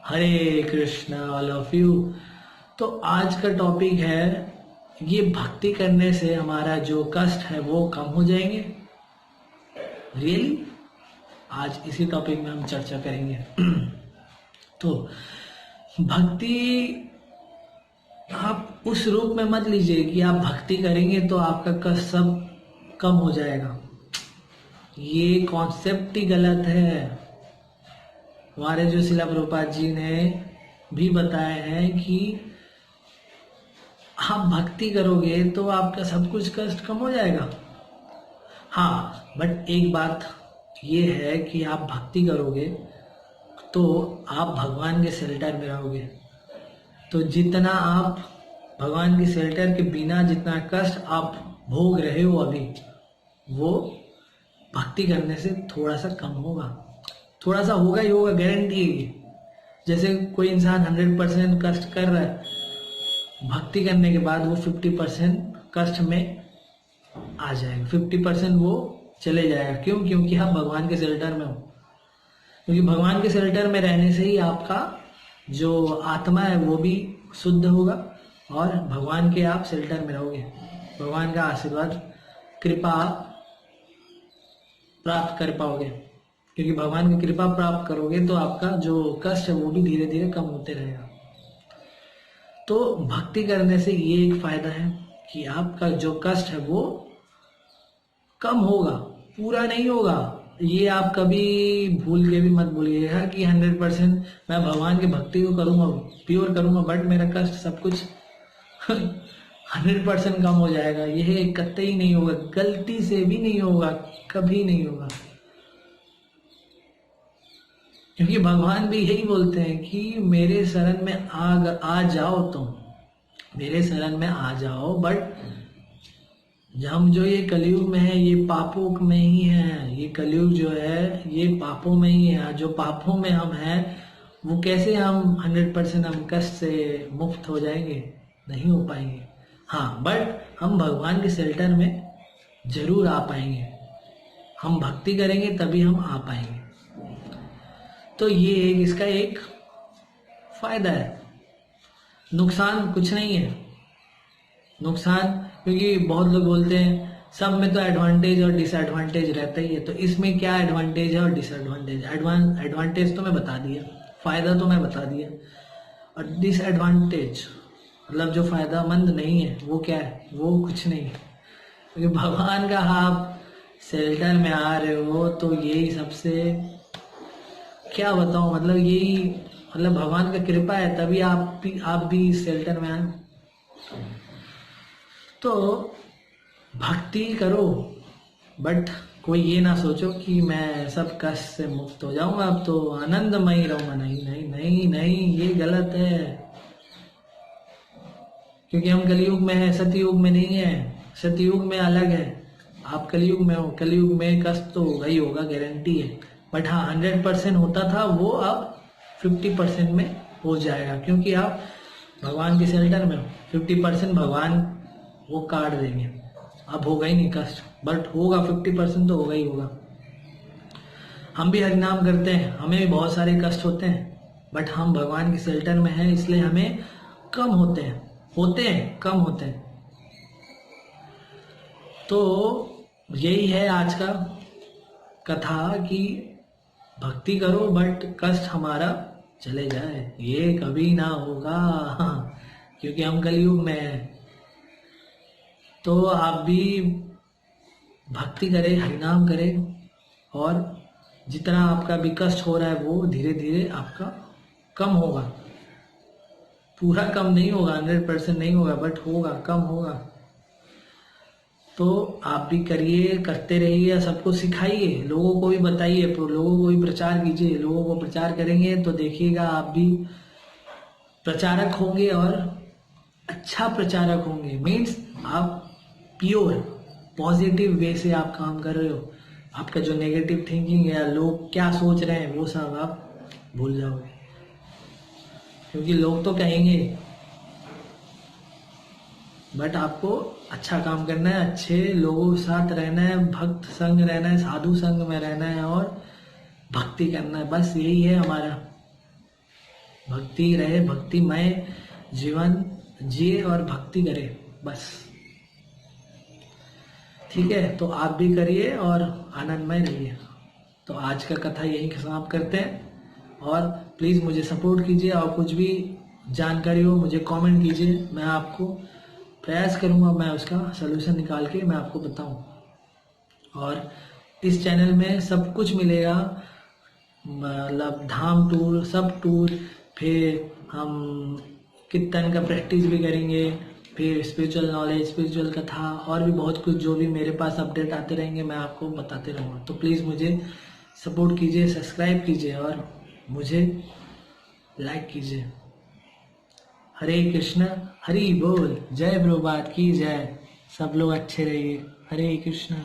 Hare Krishna all of you. तो आज का टॉपिक है ये भक्ति करने से हमारा जो कष्ट है वो कम हो जाएंगे। रियली आज इसी टॉपिक में हम चर्चा करेंगे। तो भक्ति आप उस रूप में मत लीजिए कि आप भक्ति करेंगे तो आपका कष्ट सब कम हो जाएगा। ये कॉन्सेप्ट ही गलत है। हमारे जो शिला प्रभुपाद जी ने भी बताया है कि आप भक्ति करोगे तो आपका सब कुछ कष्ट कम हो जाएगा। हाँ, बट एक बात ये है कि आप भक्ति करोगे तो आप भगवान के शेल्टर में रहोगे। तो जितना आप भगवान के शेल्टर के बिना जितना कष्ट आप भोग रहे हो अभी, वो भक्ति करने से थोड़ा सा कम होगा। थोड़ा सा होगा ही होगा, गारंटी है। जैसे कोई इंसान 100% कष्ट कर रहा है, भक्ति करने के बाद वो 50% कष्ट में आ जाएगा, 50% वो चले जाएगा। क्यों? क्योंकि आप भगवान के शेल्टर में हो। क्योंकि भगवान के शेल्टर में रहने से ही आपका जो आत्मा है वो भी शुद्ध होगा और भगवान के आप शेल्टर में रहोगे। भगवान का आशीर्वाद, कृपा प्राप्त कर पाओगे। क्योंकि भगवान की कृपा प्राप्त करोगे तो आपका जो कष्ट है वो भी धीरे धीरे कम होते रहेगा। तो भक्ति करने से ये एक फायदा है कि आपका जो कष्ट है वो कम होगा, पूरा नहीं होगा। ये आप कभी भूल के भी मत भूलिएगा कि 100% मैं भगवान की भक्ति को करूंगा, प्योर करूंगा, बट मेरा कष्ट सब कुछ 100% कम हो जाएगा। यह कतई नहीं होगा, गलती से भी नहीं होगा, कभी नहीं होगा। क्योंकि भगवान भी यही बोलते हैं कि मेरे शरण में आ जाओ, तुम मेरे शरण में आ जाओ। बट हम जो ये कलयुग में है ये पापों में ही है। ये कलयुग जो है ये पापों में ही है। जो पापों में हम हैं वो कैसे हम 100% हम कष्ट से मुक्त हो जाएंगे? नहीं हो पाएंगे। हाँ, बट हम भगवान के शेल्टर में जरूर आ पाएंगे। हम भक्ति करेंगे तभी हम आ पाएंगे। तो ये इसका एक फायदा है, नुकसान कुछ नहीं है। नुकसान क्योंकि बहुत लोग बोलते हैं सब में तो एडवांटेज और डिसएडवांटेज रहता ही है। तो इसमें क्या एडवांटेज है और डिसएडवांटेज? एडवांटेज तो मैं बता दिया, फायदा तो मैं बता दिया, और डिसएडवांटेज मतलब जो फायदामंद नहीं है वो क्या है? वो कुछ नहीं है। क्योंकि भगवान का आप शेल्टर में आ रहे हो तो यही सबसे, क्या बताऊं, मतलब यही, मतलब भगवान का कृपा है तभी आप भी शेल्टर में आए। तो भक्ति करो, बट कोई ये ना सोचो कि मैं सब कष्ट से मुक्त हो जाऊंगा, अब तो आनंदमयी रहूंगा। नहीं नहीं नहीं नहीं, ये गलत है। क्योंकि हम कलयुग में है, सतयुग में नहीं है। सतयुग में अलग है, आप कलयुग में हो। कलयुग में कष्ट तो होगा ही होगा, गारंटी है। बट हाँ, 100% होता था वो अब 50% में हो जाएगा। क्योंकि आप भगवान के शेल्टर में हो। 50% भगवान वो काट देंगे, अब होगा ही नहीं कष्ट, बट होगा 50% तो होगा ही होगा। हम भी हरिनाम करते हैं, हमें भी बहुत सारे कष्ट होते हैं, बट हम भगवान के शेल्टर में हैं इसलिए हमें कम होते हैं, कम होते हैं। तो यही है आज का कथा कि भक्ति करो बट कष्ट हमारा चले जाए, ये कभी ना होगा। क्योंकि हम कलयुग में हैं। तो आप भी भक्ति करें, हरिनाम करें, और जितना आपका भी कष्ट हो रहा है वो धीरे धीरे आपका कम होगा। पूरा कम नहीं होगा, 100% नहीं होगा, बट होगा, कम होगा। तो आप भी करिए, करते रहिए, सबको सिखाइए, लोगों को भी बताइए, लोगों को भी प्रचार कीजिए। लोगों को प्रचार करेंगे तो देखिएगा आप भी प्रचारक होंगे, और अच्छा प्रचारक होंगे। मीन्स आप प्योर पॉजिटिव वे से आप काम कर रहे हो। आपका जो नेगेटिव थिंकिंग है, लोग क्या सोच रहे हैं, वो सब आप भूल जाओगे। क्योंकि लोग तो कहेंगे, बट आपको अच्छा काम करना है, अच्छे लोगों के साथ रहना है, भक्त संग रहना है, साधु संग में रहना है, और भक्ति करना है। बस यही है हमारा। भक्ति रहे, भक्तिमय जीवन जिए और भक्ति करे बस। ठीक है, तो आप भी करिए और आनंदमय रहिए। तो आज का कथा यहीं समाप्त करते हैं और प्लीज़ मुझे सपोर्ट कीजिए और कुछ भी जानकारी हो मुझे कमेंट कीजिए, मैं आपको प्रयास करूंगा मैं उसका सलूशन निकाल के मैं आपको बताऊं। और इस चैनल में सब कुछ मिलेगा, मतलब धाम टूर, सब टूर, फिर हम कीर्तन का प्रैक्टिस भी करेंगे, फिर स्पिरिचुअल नॉलेज, स्पिरिचुअल कथा और भी बहुत कुछ जो भी मेरे पास अपडेट आते रहेंगे मैं आपको बताते रहूँगा। तो प्लीज़ मुझे सपोर्ट कीजिए, सब्सक्राइब कीजिए और मुझे लाइक कीजिए। हरे कृष्ण, हरि बोल, जय प्रभुपाद की जय। सब लोग अच्छे रहिए। हरे कृष्ण।